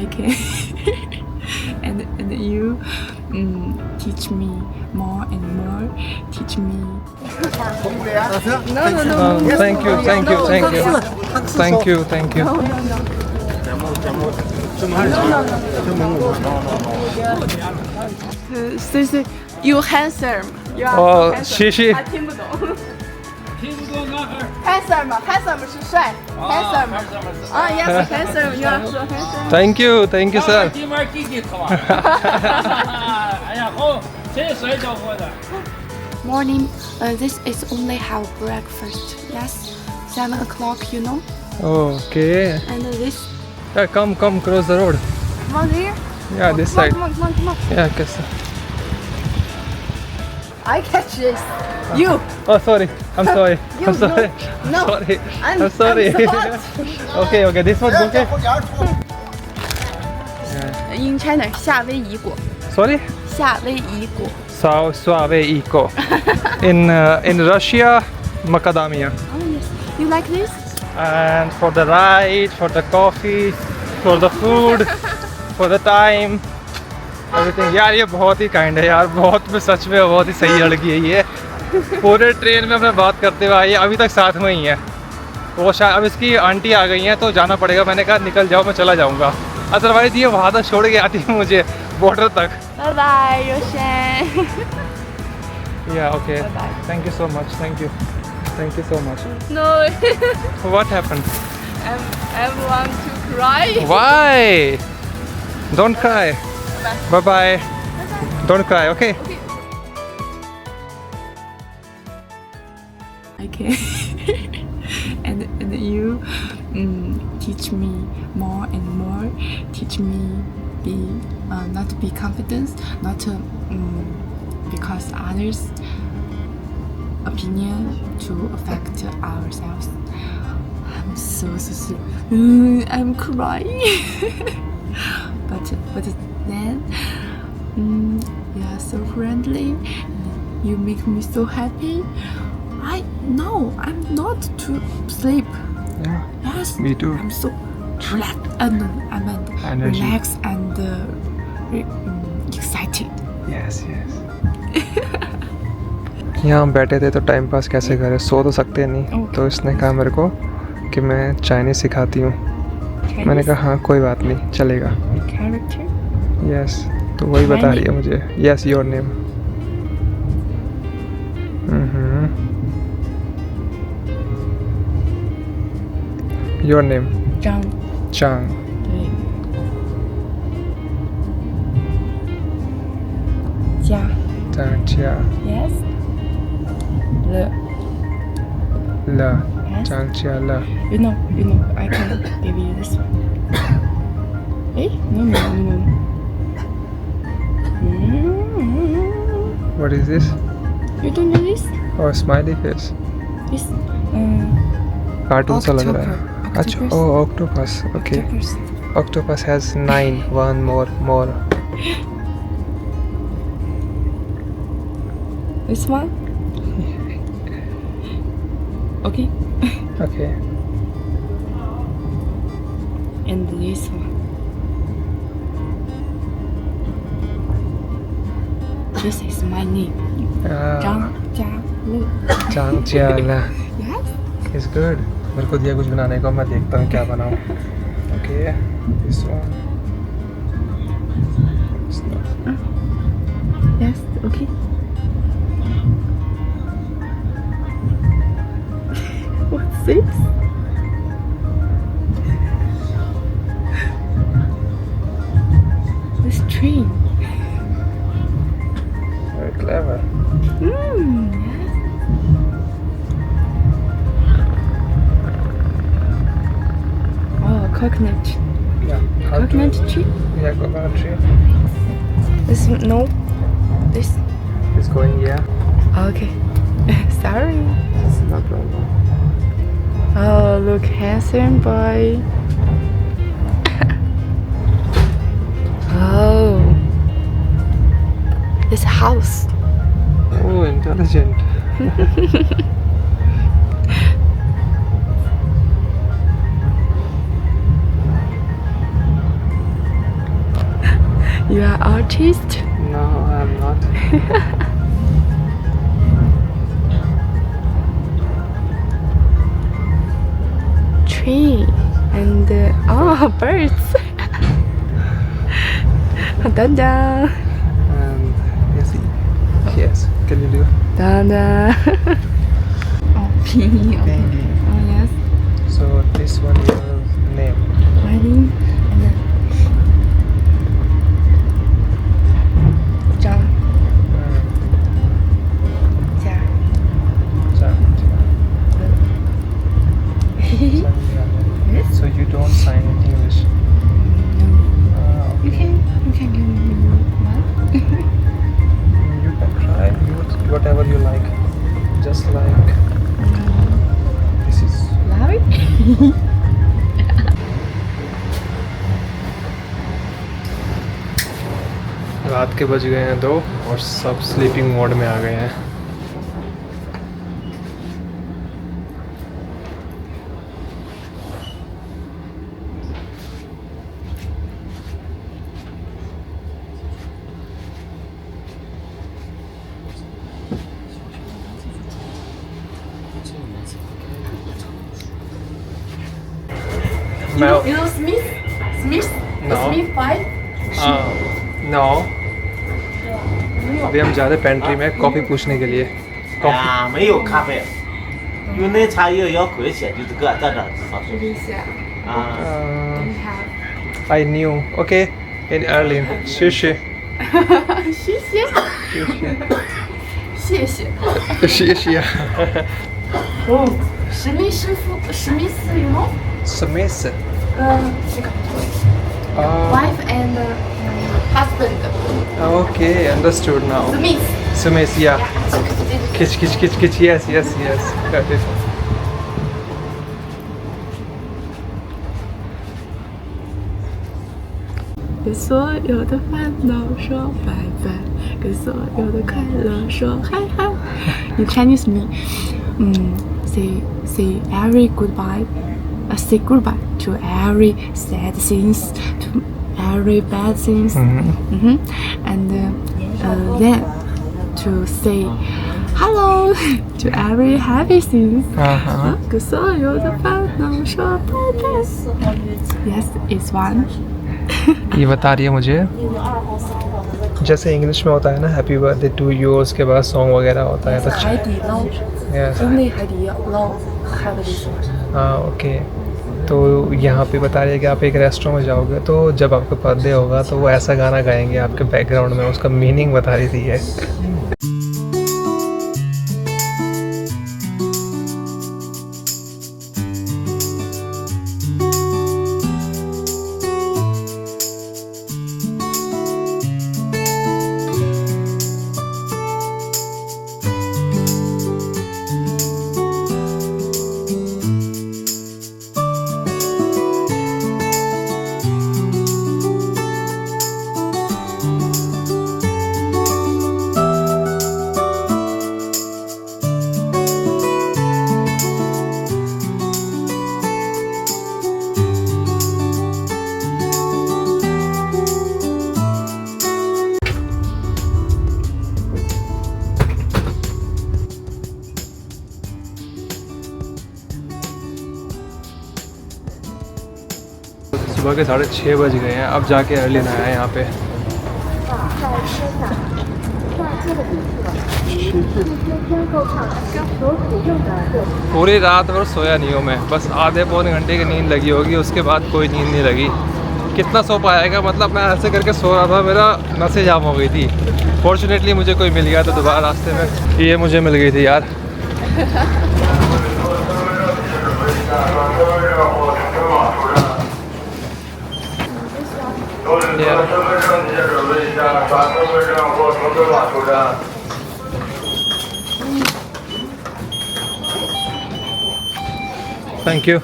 can. and you teach me more and more. Teach me. No. Thank you. So you handsome. You are Oh, handsome. 谢谢。他听不懂。handsome 吗 ？handsome 是帅。handsome 啊，yes handsome， 你要说 handsome。Thank you, sir. 地面弟弟可啊！哎呀，好，真帅小伙子。Morning, this is only have breakfast. Yes, 7 o'clock. You know. Okay. And this. Yeah, come, cross the road. Come on here. Yeah, this side. Come on. Yeah, guess. I catch this. You. Oh, sorry. I'm sorry. You, I'm sorry. no. Sorry. I'm sorry. I'm so hot. Okay. This one's okay. In China, 夏威夷果。 Sorry. 夏威夷果。 Suave in Russia, macadamia. Oh yes. You like this? And for the ride, for the coffee, for the food, for the time, everything. यार ये बहुत ही kind है यार, बहुत में सच में बहुत ही सही लड़की है ये। पूरे ट्रेन में अपने बात करते हुए आई है, अभी तक साथ में ही है। वो शायद अब इसकी आंटी आ गई हैं तो जाना पड़ेगा। मैंने कहा निकल जाओ, मैं चला जाऊँगा, अदरवाइज ये वहाँ तक छोड़ के आती है मुझे बॉर्डर तक। Bye bye, Yoshan. Yeah, okay. Bye-bye. Thank you so much. Thank you so much. No, What happened? I want to cry. Why? Don't cry. Bye bye. Don't cry, okay? Okay. and you teach me more and more. Teach me not to be confident, not to because others' opinion to affect ourselves. I'm so I'm crying. but then you are so friendly. You make me so happy. I'm not to sleep. Yeah. Yes, Me too. I'm so relaxed Energy. relaxed and excited. Yes. यहाँ बैठे थे तो time pass कैसे करें, सो तो सकते नहीं। तो इसने कहा मेरे को कि मैं चाइनीज़ सिखाती हूँ। मैंने कहा हाँ कोई बात नहीं, चलेगा। Character? यस, तो वही बता रही है मुझे। Yes, your name. Your name. चांग।对。家。चांगचिया। Yes. ल। Yes. चांगचिया ल। You know, I can give you this one. Hey, no. What is this? You don't know this? Oh, smiley face. This, cartoon सा लग रहा है। Octopus. अच्छा, oh, octopus. Okay. Octopus has 9. One more. This one? Okay. Okay. And this one. This is my name. Zhang Jialu. चांगचिया ल। Yes. It's good. मेरे को दिया कुछ बनाने को, मैं देखता हूँ क्या बनाऊँ। Okay. This one. Yes. Okay. What's this? This tree. Very clever. Yes. Oh, coconut. Yeah. Coconut tree? Yeah, coconut tree. This no. This. It's going, yeah. Okay. Sorry. It's not going. Oh, look, handsome boy. Oh. This house. Oh, intelligent. You are artist? No, I'm not. Tree and birds. Dun dun. And yes, can you do? Dun dun. Oh, pinyin. Penguin. Oh yes. So this one your name. Wedding and then Zhang Jia. Yes. So you don't sign in English. You can give me one. You can try whatever you like. Just like this is. Larry? रात के बज गए हैं 2 और सब sleeping mode में आ गए हैं. You know Smith? Smith? No. Smith 5? No अभी हम जा रहे पेंट्री में कॉफ़ी पूछने के लिए. 啊，没有咖啡，因为那茶叶要贵些，就是搁在这放水。 Alicia, 啊， we have. I knew. Okay, in Erlin. 谢谢。谢谢。谢谢。谢谢。哦，史密斯 you know? Smith. 这个 wife and husband. Okay, understood now. Smith. Smith, yeah. Yeah. Kitch. Yes. Got it.跟所有的烦恼说拜拜，跟所有的快乐说嗨嗨。In Chinese me, say every goodbye, say goodbye to every sad things, to every bad things, and then to say hello to every happy things. 跟所有的烦恼说拜拜。Yes, it's one. ये बता रही है मुझे जैसे English में होता है ना हैप्पी बर्थडे टू यू उसके बाद सॉन्ग वगैरह होता है तो Yes. Only Haidilao have this one. हाँ ओके. तो यहाँ पे बता रही है कि आप एक रेस्टोरेंट में जाओगे तो जब आपका बर्थडे होगा तो वो ऐसा गाना गाएंगे आपके बैकग्राउंड में. उसका मीनिंग बता रही थी ये. सुबह के 6:30 बज गए हैं. अब जाके अर्लिन आया है यहाँ पे. पूरी रात भर सोया नहीं हूँ मैं. बस आधे पौने घंटे की नींद लगी होगी. उसके बाद कोई नींद नहीं लगी. कितना सो पाएगा. मतलब मैं ऐसे करके सो रहा था मेरा नसें जाम हो गई थी. फॉर्चुनेटली मुझे कोई मिल गया था दोबारा रास्ते में. ये मुझे मिल गई थी यार. Thank you.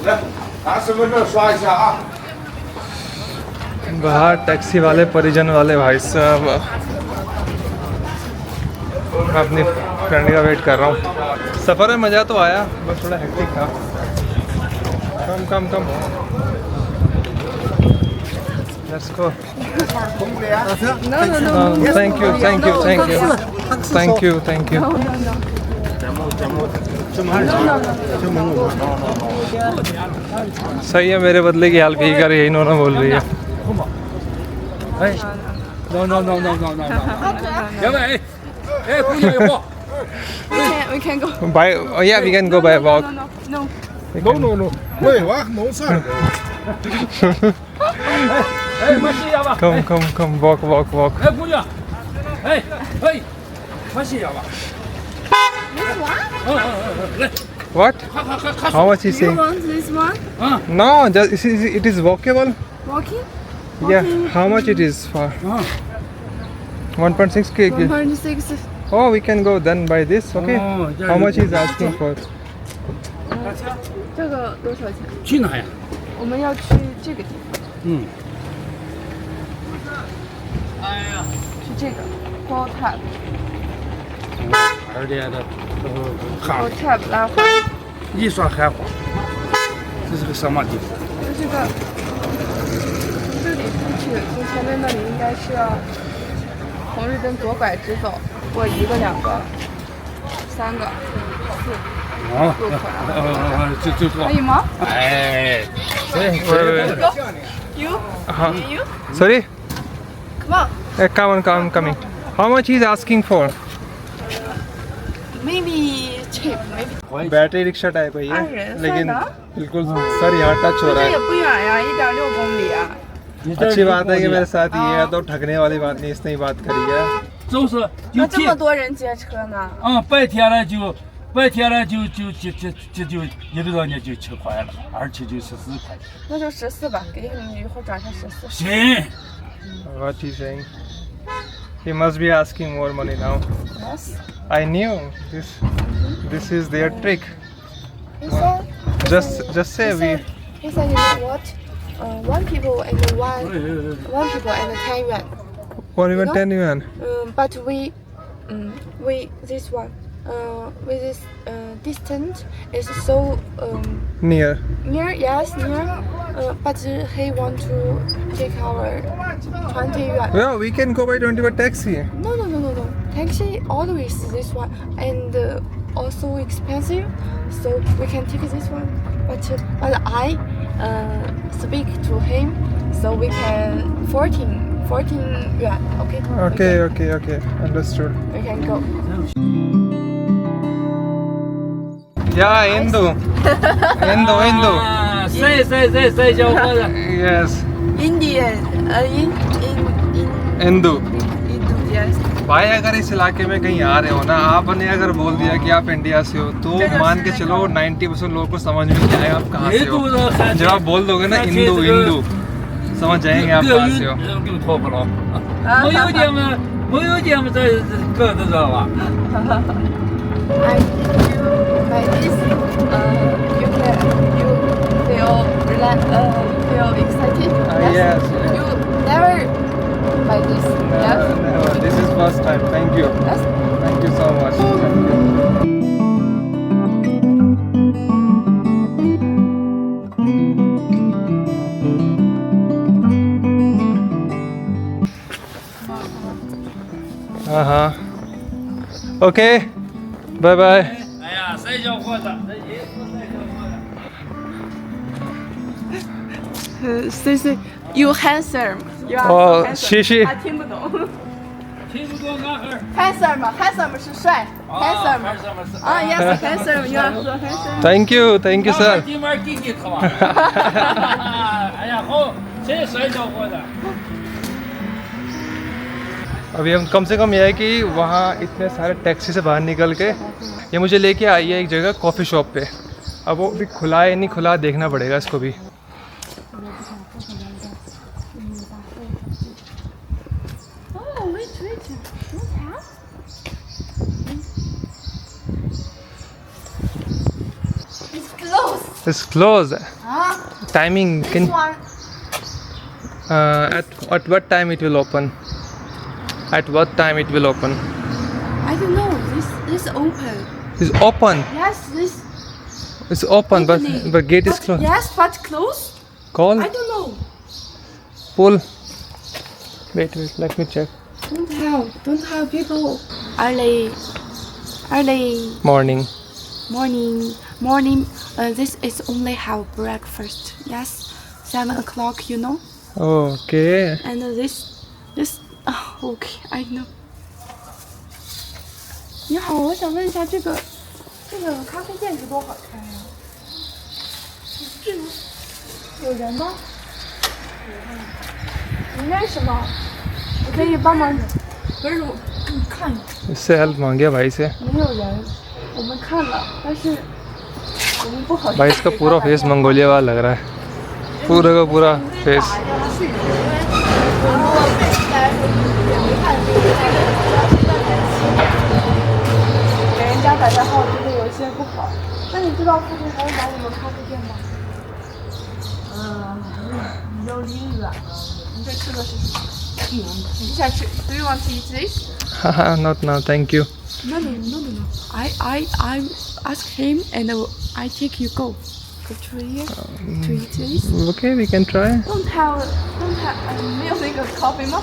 来，拿身份证刷一下啊。 बाहर टैक्सी वाले परिजन वाले भाई साहब. मैं अपनी फ्रेंड का वेट कर रहा हूँ. सफ़र में मज़ा तो आया बस थोड़ा हेक्टिक था. कम Let's go. No, no, no. Thank you. Thank you. सही है, मेरे बदले की हेल्प ही कर, यही इन्होंने बोल रही है. No. Dạ vậy. Ê, cô nhảy vô. We can go. By yeah, we can go by walk. No. No. Ui, quá, nấu sao? Ê, mà xí à bà. Come, walk. Ê, cô nhảy. Ê, mà xí à bà. What? How much is You saying? want this one? No, just it is walkable. Walking? Yeah. How much it is for? 1.6 kg. 1.6. Oh, we can go then buy this. Okay. Oh, yeah, How you much is asking for? 这个多少钱？去哪呀？我们要去这个地方，嗯。去这个 Paul Tap。而且的汉 Paul Tap 拉花，一刷汉华，这是个什么地方？就这个，这里出去，从前面那里应该是要红绿灯左拐直走，过1个、2个、3个、4啊，入口，就错可。以吗哎，对， ？You you Sorry. come on Come on, coming. How much is asking for? maybe cheap maybe。 battery rickshaw type है ये, अरे, लेकिन सही ना? बिल्कुल sir यहाँ touch हो रहा 这也 है. 不远呀，1.6公里啊。 अच्छी बात है कि मेरे साथ ये है, तो ठगने वाली बात नहीं, इसने ही बात करी है. 就是那有这么多人接车呢？白天了就一直到年就7块了，而且就14块。那就14吧，给你一会儿转成14。行， What he's saying? He must be asking more money now. Yes. I knew this is their trick. He said. Just say we. He said, you know what? One people and one people and 10 yuan. Or even No? 10 yuan. But we this one with this distance is so Near. near. Yes, near. But he want to take our 20 yuan. Yeah, we can go by 20 by taxi. No. Taxi always this one and also expensive, so we can take this one. But I speak to him, so we can 14 yuan. Okay. Okay. Understood. We can go. Yeah, Hindu. 谁小伙子？ Yes. Indian. Hindu. Yes. भाई अगर इस इलाके में कहीं आ रहे हो ना, आपने अगर बोल दिया कि आप इंडिया से हो, तो मान के चलो 90% लोगों को समझ में नहीं आएगा आप कहाँ से हो. जब आप बोल दोगे ना हिंदू, समझ जाएंगे आप कहाँ से हो. 给我脱不了。没有见嘛，这个都知道吧？ And you by this, you feel excited. Yes. You never by this. Yes. Never. This is first time. Thank you. Yes. Thank you so much. Thank you. Okay. Bye bye. 哎呀，谁小伙子？这衣服谁小伙子？ Say you handsome. You are Oh, so handsome. 谢谢。他听不懂。听不懂男孩儿。 handsome 是帅。handsome 还是什么事？啊，yes handsome. You are so handsome. Thank you, sir. 今晚给你脱。哎呀，好，谁帅小伙子？ अभी हम कम से कम यह है कि वहाँ इतने सारे taxi से बाहर निकल के ये मुझे लेके आई है एक जगह कॉफ़ी शॉप पे. अब वो भी खुला है नहीं खुला देखना पड़ेगा इसको भी. Oh, wait. It's close. It's closed. Huh? Timing This can one. at what time it will open? At what time it will open? I don't know. This open. It's open. Yes, this. It's open, but opening. gate is But closed. Yes, but close. Call. I don't know. Pull. Wait, let me check. Don't tell people. Early Morning. morning. This is only have breakfast. Yes, 7 o'clock. You know. Okay. And this. Okay, I know. 你好，我想问一下这个咖啡店是多少开呀？有人吗？你认识吗？我可以帮忙。不是，我给你看一下。 इससे help मांगे भाई से. 没有人，我们看了，但是我们不好。 भाई इसका पूरा face Mongolia वाला लग रहा है. पूरा का पूरा face. 给人家打电话，我觉得有一些不好。那你知道附近还有哪里有咖啡店吗？有离远了。你这吃的是什么？你想吃 ？Do you want to eat this? Haha, not now, thank you. No. I ask him and I take you go to here to eat this. Okay, we can try. Don't have 没有那个 coffee 吗？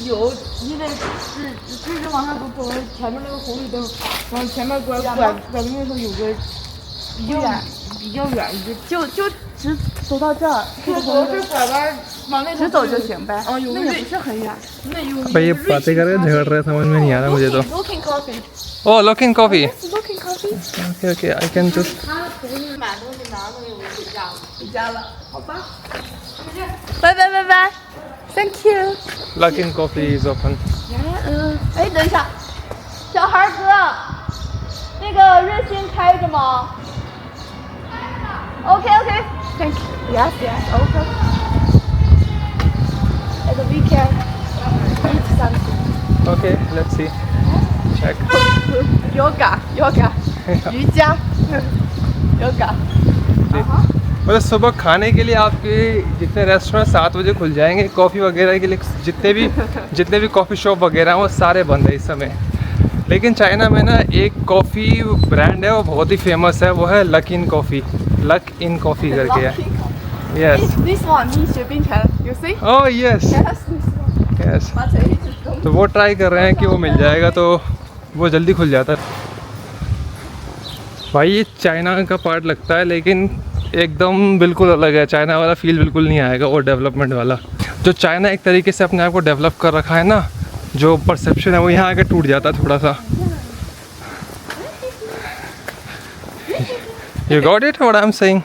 有，你得直直往上走，走到前面那个红绿灯，往前面拐的那头有个比较远一点，就直走到这儿，就拐弯往那头直走就行呗。哦，有那也不是很远。那有 भाई ये बातें कर रहे हैं झगड़ रहे हैं समझ में नहीं आ रहा मुझे तो. Looking coffee. Oh, looking coffee. Looking coffee. Okay, I can just. 买东西拿东西我回家了。回家了，好吧。拜。Thank you. Luckin Coffee is open. 哎，等一下，小孩哥，那个热心开着吗？开着。OK. Thank you. Yes. Okay. And we can eat something. Okay, let's see. Check. Yoga. 瑜伽。Yoga. मतलब सुबह खाने के लिए आपके जितने restaurant 7 बजे खुल जाएंगे, कॉफ़ी वगैरह के लिए जितने भी कॉफ़ी शॉप वगैरह हैं वो सारे बंद है इस समय. लेकिन चाइना में ना एक कॉफ़ी ब्रांड है वो बहुत ही फेमस है, वो है लक इन कॉफ़ी करके है. Yes. This one 蜜雪冰城 You see? Oh yes. Yes. तो वो ट्राई कर रहे हैं कि वो मिल जाएगा तो वो जल्दी खुल जाता है. भाई ये चाइना का पार्ट लगता है लेकिन एकदम बिल्कुल अलग है. चाइना वाला फील बिल्कुल नहीं आएगा वो डेवलपमेंट वाला. जो चाइना एक तरीके से अपने आप को डेवलप कर रखा है ना, जो परसेप्शन है वो यहाँ आके टूट जाता है थोड़ा सा. You got it? What I'm saying?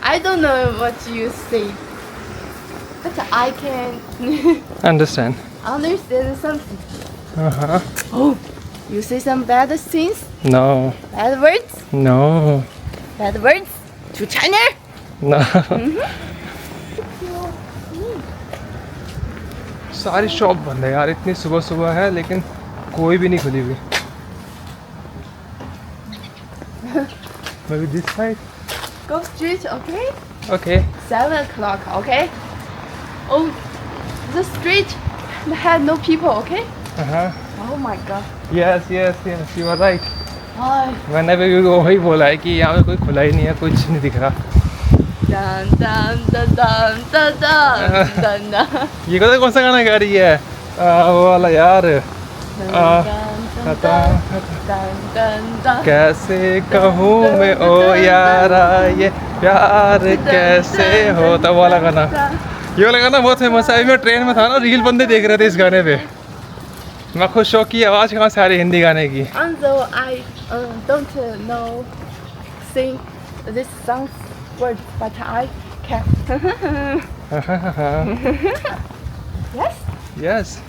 I don't know what you say but I can Understand. understand something. Uh-huh. Oh, you say some bad things? No. Bad words? No. Bad words? To China? No. सारी shop बंद है यार. इतनी सुबह सुबह है लेकिन कोई भी नहीं खुली हुई. Maybe this side? Go straight, okay? Okay. 7 o'clock, okay? Oh, the street had no people, okay? Uh-huh. Oh my god. Yes. You are right. Ay. मैंने भी वही बोला है कि यहाँ पे कोई खुला ही नहीं है, कुछ नहीं दिख रहा. Dun dun dun dun dun dun dun dun. ये कौन सा गाना गा रही है? वो वाला यार. कैसे कहूँ मैं ओ यारा ये प्यार कैसे होता. वो वाला गाना. ये वाला गाना बहुत फेमस है. अभी मैं ट्रेन में था ना, रील बंदे देख रहे थे इस गाने पे. मैं खुद शौक की आवाज़ कहाँ से आ रही हिंदी गाने की. Although I don't know sing this song words, but I can. Yes.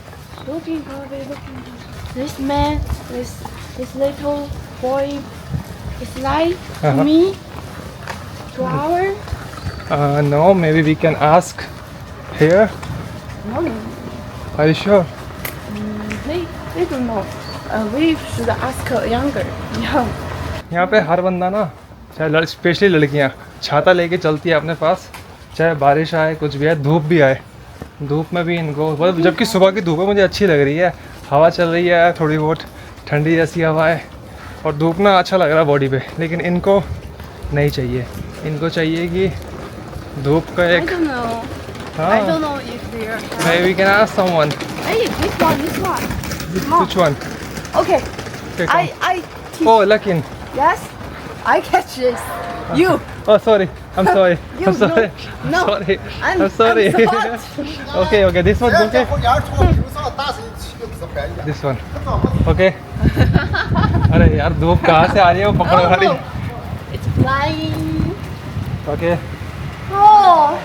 Looking coffee. This man, this little boy, is like to me. 2 hours. No, maybe we can ask here. No. Are you sure? They don't know. We should ask young. यहाँ पे हर बंदा ना, चाहे specially लड़कियाँ छाता लेके चलती है अपने पास, चाहे बारिश आए कुछ भी आए, धूप भी आए. धूप में भी इनको, जबकि सुबह की धूप मुझे अच्छी लग रही है. हवा चल रही है थोड़ी बहुत ठंडी जैसी हवा है और धूप ना अच्छा लग रहा है बॉडी पे. लेकिन इनको नहीं चाहिए. इनको चाहिए कि धूप का I एक don't know. I don't know if they are. Maybe we can ask someone. Hey, this one. Which one? Okay. Okay, come. I teach. Oh, Lakin. Yes. I catch this. You. Oh, sorry. I'm sorry. You, I'm sorry. no. Sorry. I'm sorry. I'm so hot. Okay. This one. Okay. This one. Okay. अरे यार धूप कहाँ से आ रही है वो पकड़ वाली. It's flying. Okay. Oh,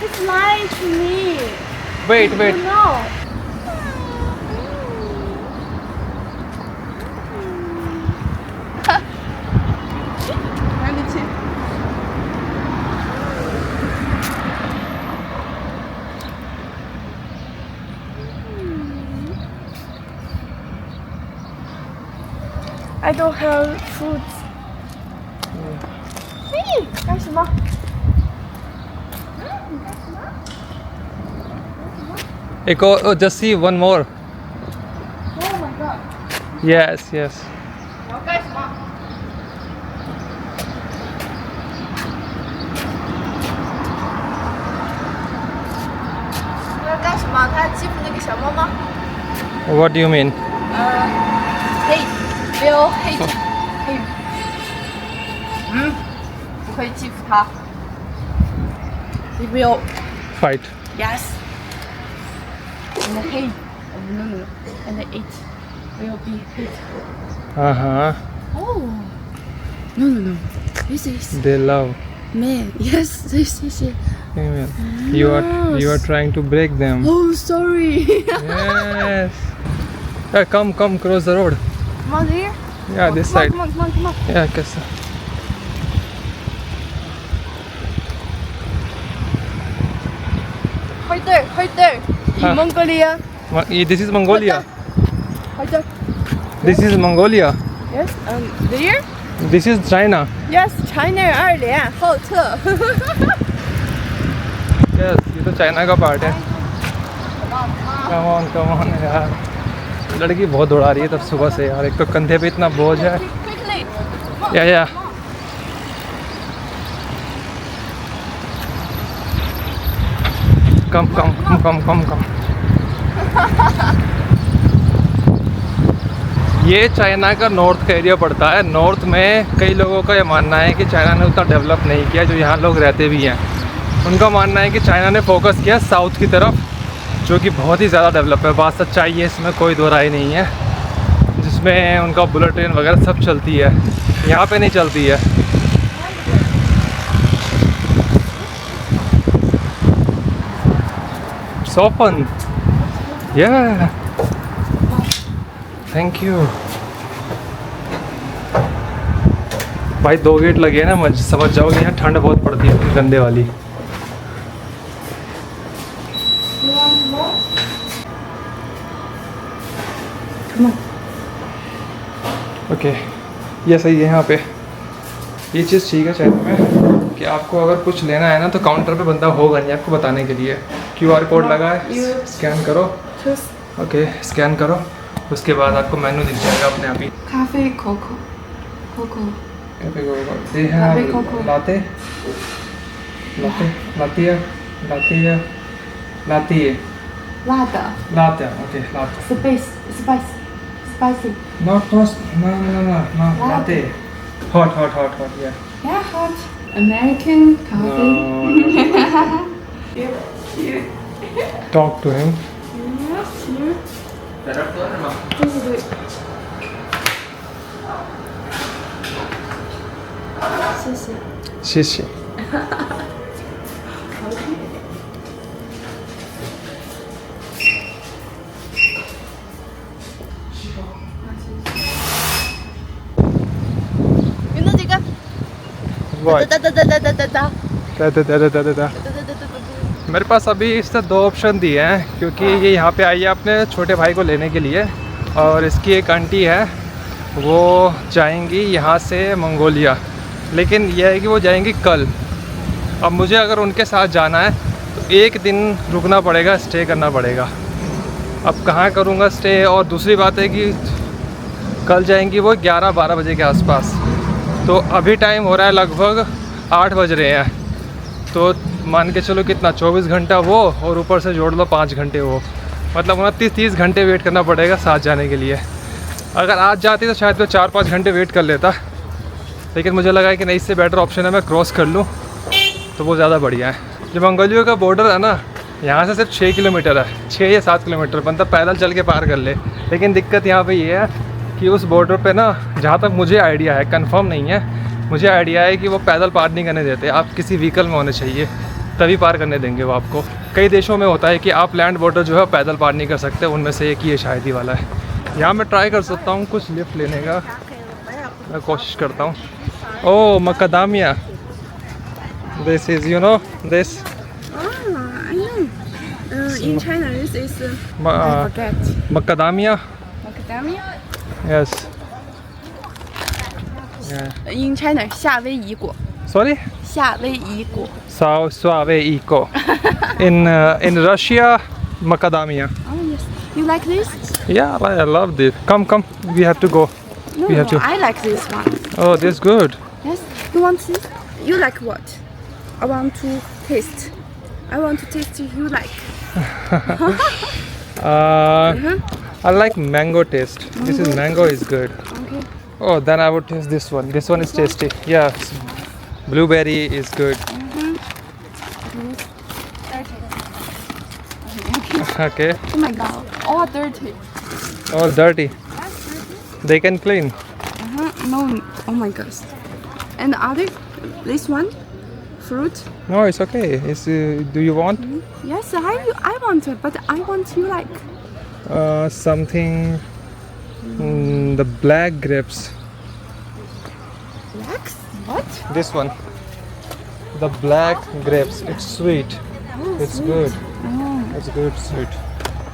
it's lying to me. Wait. No. I don't have food. 嘿，干什么？ Just see one more. Oh my god！ Yes. 你要干什么？他要干什么？他要欺负那个小猫吗？ What do you mean? Hate Bill hate him。不可以欺负他。He will Fight. yes. And the hate. No. And the it will be hate. Oh. No. This is They love. man. Yes, this is it. Amen. You are trying to break them. Oh, sorry. Yes. Come cross the road. Come on here. Yeah, this side. Come on. Yeah, कैसा? Right there. In Mongolia. This is Mongolia. Right there. This is Mongolia. Yes. There. This is China. Yes, China 2后侧。 Yes, ये तो China का part है. Come on यार. लड़की बहुत दौड़ा रही है तब सुबह से यार. एक तो कंधे पे इतना बोझ है. Quickly. Yeah. Come. ये चाइना का नॉर्थ का एरिया पड़ता है. नॉर्थ में कई लोगों का ये मानना है कि चाइना ने उतना डेवलप नहीं किया, जो यहाँ लोग रहते भी हैं. उनका मानना है कि चाइना ने फोकस किया साउथ की तरफ, जो कि बहुत ही ज़्यादा डेवलप है. बात सच्चाई है, इसमें कोई दो राय नहीं है. जिसमें उनका बुलेट ट्रेन वगैरह सब चलती है, यहाँ पे नहीं चलती है. Open. Yeah. Thank you. भाई 2 गेट लगे हैं ना, समझ जाओगे यहाँ ठंड बहुत पड़ती है गंदे वाली. ओके, ये सही है. यहाँ पे ये चीज़ ठीक है चाइना में कि आपको अगर कुछ लेना है ना तो काउंटर पे बंदा होगा नहीं आपको बताने के लिए. QR कोड लगा है, स्कैन करो. ओके, स्कैन करो. उसके बाद आपको मेन्यू दिख जाएगा अपने आप ही. Cafe Coco. दे हैं लाते. लाते. Okay, latte. Spicy. No. Latte. Hot. Yeah. Yeah, hot. American coffee. Talk to him. Shishi. मेरे पास अभी इससे 2 ऑप्शन दिए हैं क्योंकि ये यहाँ पे आई है अपने छोटे भाई को लेने के लिए, और इसकी एक आंटी है वो जाएंगी यहाँ से मंगोलिया, लेकिन यह है कि वो जाएंगी कल. अब मुझे अगर उनके साथ जाना है तो 1 दिन रुकना पड़ेगा, स्टे करना पड़ेगा. अब कहाँ करूँगा स्टे, और दूसरी बात है कि कल जाएंगी वो 11-12 बजे के आसपास, तो अभी टाइम हो रहा है लगभग 8 बज रहे हैं, तो मान के चलो कितना 24 घंटा वो और ऊपर से जोड़ लो 5 घंटे वो, मतलब 29-30 घंटे वेट करना पड़ेगा साथ जाने के लिए। अगर आज जाती तो शायद मैं 4-5 घंटे वेट कर लेता, लेकिन मुझे लगा कि नहीं, इससे बेटर ऑप्शन है मैं क्रॉस कर लूँ, तो वो ज़्यादा बढ़िया है। जो मंगोलिया का बॉर्डर है ना, यहाँ से सिर्फ 6 किलोमीटर है, 6 या 7 किलोमीटर, मतलब पैदल चल के पार कर ले। लेकिन दिक्कत यहाँ पे ये है कि उस बॉर्डर पे ना, जहाँ तक मुझे आइडिया है, कंफर्म नहीं है, मुझे आइडिया है कि वो पैदल पार नहीं करने देते, आप किसी व्हीकल में होने चाहिए तभी पार करने देंगे वो आपको। कई देशों में होता है कि आप लैंड बॉर्डर जो है पैदल पार नहीं कर सकते, उनमें से एक ये शायद ही वाला है। यहाँ मैं ट्राई कर सकता हूँ कुछ लिफ्ट लेने का, मैं कोशिश करता हूँ। Oh macadamia, this is you know this I know. In China, this is I forget. Macadamia, Macadamia. yes. Yeah. In China, 夏威夷果。 Sorry? 夏威夷果。 Swaveiko. In Russia, macadamia. Oh yes. You like this? Yeah, I love this. Come, we have to go. No, We have to. I like this one. Oh, this good. Yes. You want this? You like what? I want to taste. I want to taste. You like? I like mango taste. This is mango is good. Okay. Oh, then I would taste this one. This one is tasty. Yeah, blueberry is good. Okay. Oh my god. All dirty. All dirty. They can clean. No. Oh my gosh. And other, this one, fruit. No, it's okay. It's, do you want Yes, I want it, but I want you like. something? The black grapes. Black? What? This one. The black grapes. It's sweet. It's good. It's good sweet.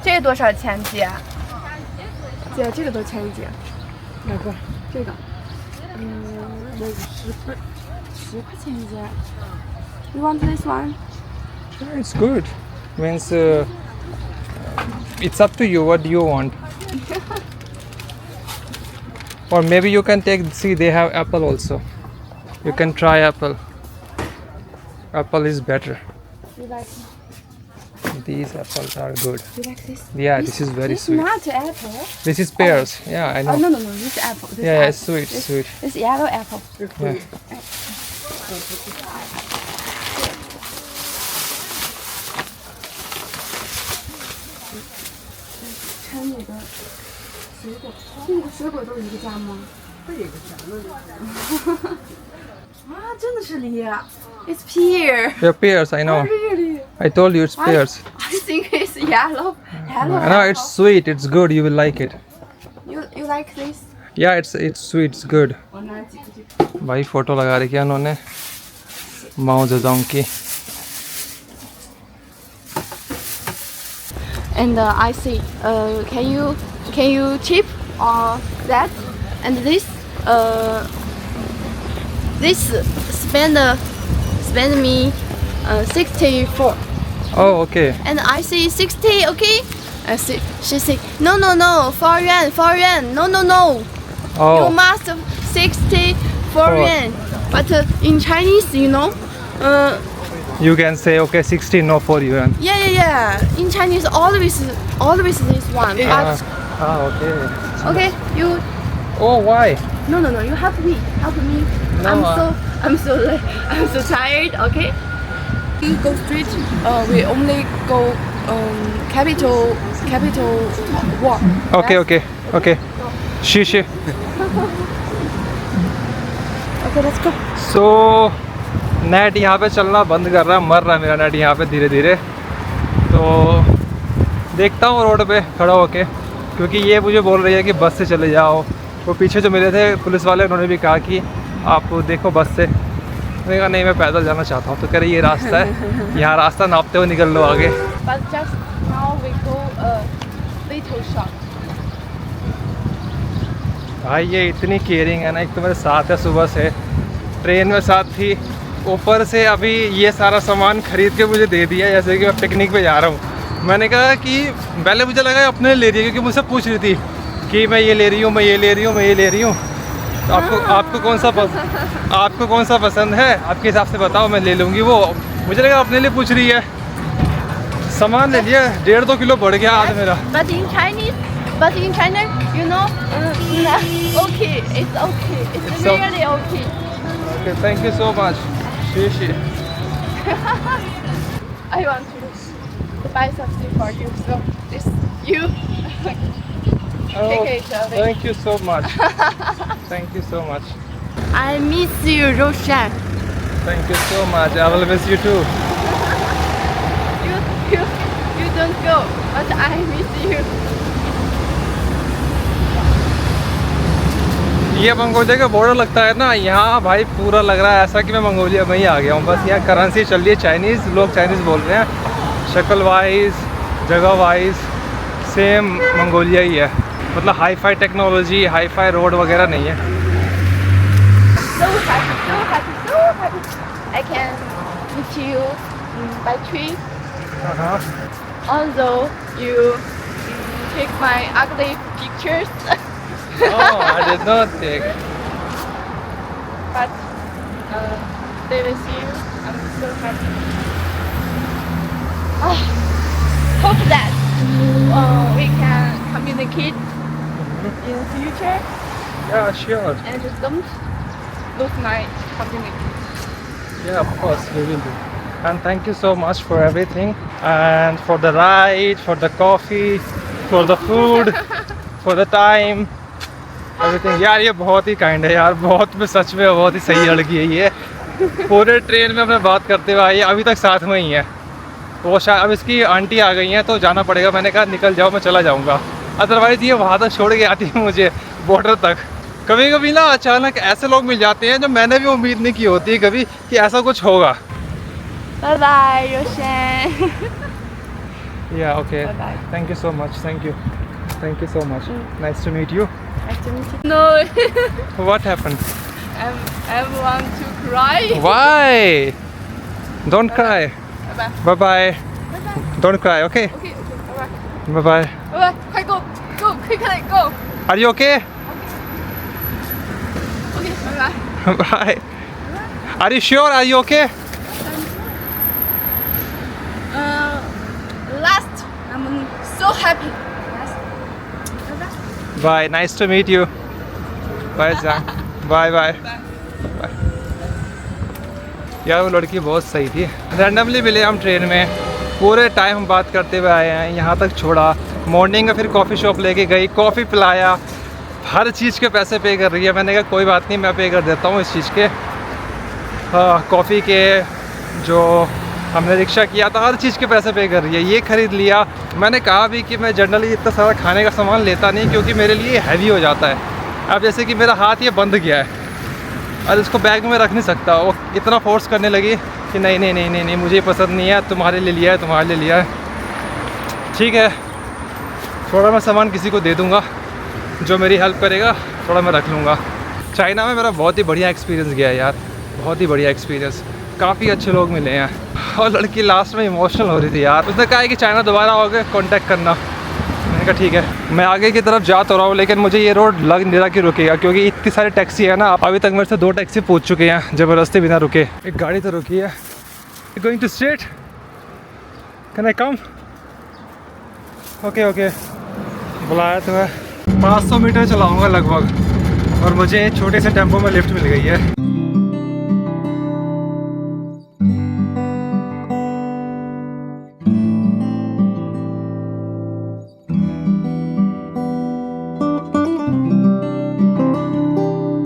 这个多少钱姐？姐，这个多少钱一斤？哪个？这个。10块钱一斤。You want this one? Yeah, it's good. Means it's up to you. What do you want? Or maybe you can take. See, they have apple also. You can try apple. Apple is better. You like? These apples are good. You like this? Yeah, this is very This sweet. not apple. This is pears. Yeah, I Oh know. no. This apple. This Yeah, apple. it's sweet, This, sweet. This yellow apple. Yeah. It's pear. Yeah, pears. I know. Really? I told you it's pears. I think it's yellow. Yellow. No, it's sweet. It's good. You will like it. You like this? Yeah, it's sweet. It's good. भाई photo लगा रखी है उन्होंने माओ Zedong की. And I see. Can you chip or that? And this spend me 64. Oh, okay. And I say 60. Okay. She say no 4 yuan. No. You Oh, must 64 yuan. But in Chinese, you can say okay 60 no for you. yeah. In Chinese, always this one. But Okay. okay, you Oh, why? no. You help me. No, I'm so tired. Okay. We go straight. We only go capital walk. Okay. She. Okay, let's go. So net यहाँ पे चलना बंद कर रहा है, मर रहा है मेरा नेट यहाँ पे धीरे धीरे. तो देखता हूँ रोड पे खड़ा होके, क्योंकि ये मुझे बोल रही है कि बस से चले जाओ. वो पीछे जो मिले थे पुलिस वाले, उन्होंने भी कहा कि आप देखो बस से. मैंने कहा नहीं, मैं पैदल जाना चाहता हूँ. तो कह रही ये रास्ता है, यहाँ रास्ता नापते हुए निकल लो आगे. But just now we go little shop. भाई ये इतनी केयरिंग है ना. एक तो मेरे साथ है सुबह से, ट्रेन में साथ थी, ऊपर से अभी ये सारा सामान खरीद के मुझे दे दिया जैसे कि मैं पिकनिक पे जा रहा हूँ. मैंने कहा कि पहले मुझे लगा अपने ले रही है, क्योंकि मुझसे पूछ रही थी कि मैं ये ले रही हूँ. तो आपको कौन सा पसंद है, आपके हिसाब से बताओ, मैं ले लूँगी. वो मुझे लगा अपने लिए पूछ रही है। सामान ले लिया, 1.5-2 किलो बढ़ गया आज मेरा। But in China, you know, okay, it's okay, it's really okay. Okay, thank you so much. Shishi. I want to buy something for you, so this you Oh, take it away. thank you so much. Thank you so much. I miss you, Roshan. Thank you so much. I will miss you too. You don't go, but I miss you. ये Mongolia का border लगता है ना, यहाँ भाई पूरा लग रहा है ऐसा कि मैं मंगोलिया में ही आ गया हूँ। बस यहाँ करेंसी चल रही है चाइनीज़, लोग चाइनीज़ बोल रहे हैं। शक्ल वाइज, जगह वाइज सेम मंगोलिया ही है, मतलब hi fi technology, hi fi road वगैरह नहीं है। So happy. I can meet you by tree. Although you take my ugly pictures, Oh, I did not take. but they will see you. I'm so happy. Hope that we can communicate in the future Yeah, sure. and just don't lose my community. Yeah, of course, we will do. And thank you so much for everything, and for the ride, for the coffee, for the food, for the time, everything. यार ये बहुत ही kind है यार, बहुत में सच में बहुत ही सही लड़की है ये। पूरे ट्रेन में अपने बात करते हुए आई है, अभी तक साथ में ही है। वो शायद अब इसकी आंटी आ गई हैं तो जाना पड़ेगा। मैंने कहा निकल जाओ, मैं चला जाऊँगा, अदरवाइज़ ये वहाँ तक छोड़ के आती है मुझे, बॉर्डर तक। कभी कभी ना अचानक ऐसे लोग मिल जाते हैं जो मैंने भी उम्मीद नहीं की होती है कभी कि ऐसा कुछ होगा। Bye bye, Roshan. Yeah, okay. Bye-bye. Thank you so much. Thank you so much. Nice to meet you. Nice to meet you. No, What happened? I want to cry. Why? Don't cry. Bye Bye bye. Don't cry, okay? Okay, bye bye. Bye bye. Bye bye. Quick, go, quickly, go. Are you okay? Okay, bye bye. Bye. Are you sure? Are you okay? Last, I'm so happy. Last. Bye bye. Bye. Nice to meet you. Bye, Zhang. Bye bye. Bye. यार वो लड़की बहुत सही थी। Randomly मिले हम train में, पूरे टाइम हम बात करते हुए आए हैं, यहाँ तक छोड़ा। मॉर्निंग में फिर कॉफ़ी शॉप लेके गई, कॉफ़ी पिलाया, हर चीज़ के पैसे पे कर रही है। मैंने कहा कोई बात नहीं, मैं पे कर देता हूँ इस चीज़ के, कॉफ़ी के, जो हमने रिक्शा किया था, हर चीज़ के पैसे पे कर रही है। ये ख़रीद लिया। मैंने कहा भी कि मैं जनरली इतना सारा खाने का सामान लेता नहीं क्योंकि मेरे लिए हैवी हो जाता है। अब जैसे कि मेरा हाथ ये बंद गया है और इसको बैग में रख नहीं सकता, वो इतना फोर्स करने लगी कि नहीं नहीं नहीं नहीं नहीं मुझे पसंद नहीं है, तुम्हारे लिए लिया है, तुम्हारे लिए लिया है। ठीक है, थोड़ा मैं सामान किसी को दे दूँगा जो मेरी हेल्प करेगा, थोड़ा मैं रख लूँगा। चाइना में मेरा बहुत ही बढ़िया एक्सपीरियंस गया है यार, बहुत ही बढ़िया एक्सपीरियंस। काफ़ी अच्छे लोग मिले हैं और लड़की लास्ट में इमोशनल हो रही थी यार। उसने कहा है कि चाइना दोबारा आओगे कांटेक्ट करना। मैंने कहा ठीक है। मैं आगे की तरफ जा तो रहा हूँ लेकिन मुझे ये रोड लग नहीं रहा कि रुकेगा क्योंकि इतनी सारी टैक्सी है ना। अभी तक मेरे से 2 टैक्सी पूछ चुके हैं ज़बरदस्ती बिना रुके। एक गाड़ी तो रुकी है। Going to straight, can I come? Okay okay, बुलाया तो है। 500 मीटर चलाऊँगा लगभग और मुझे छोटे से टेम्पो में लिफ्ट मिल गई है।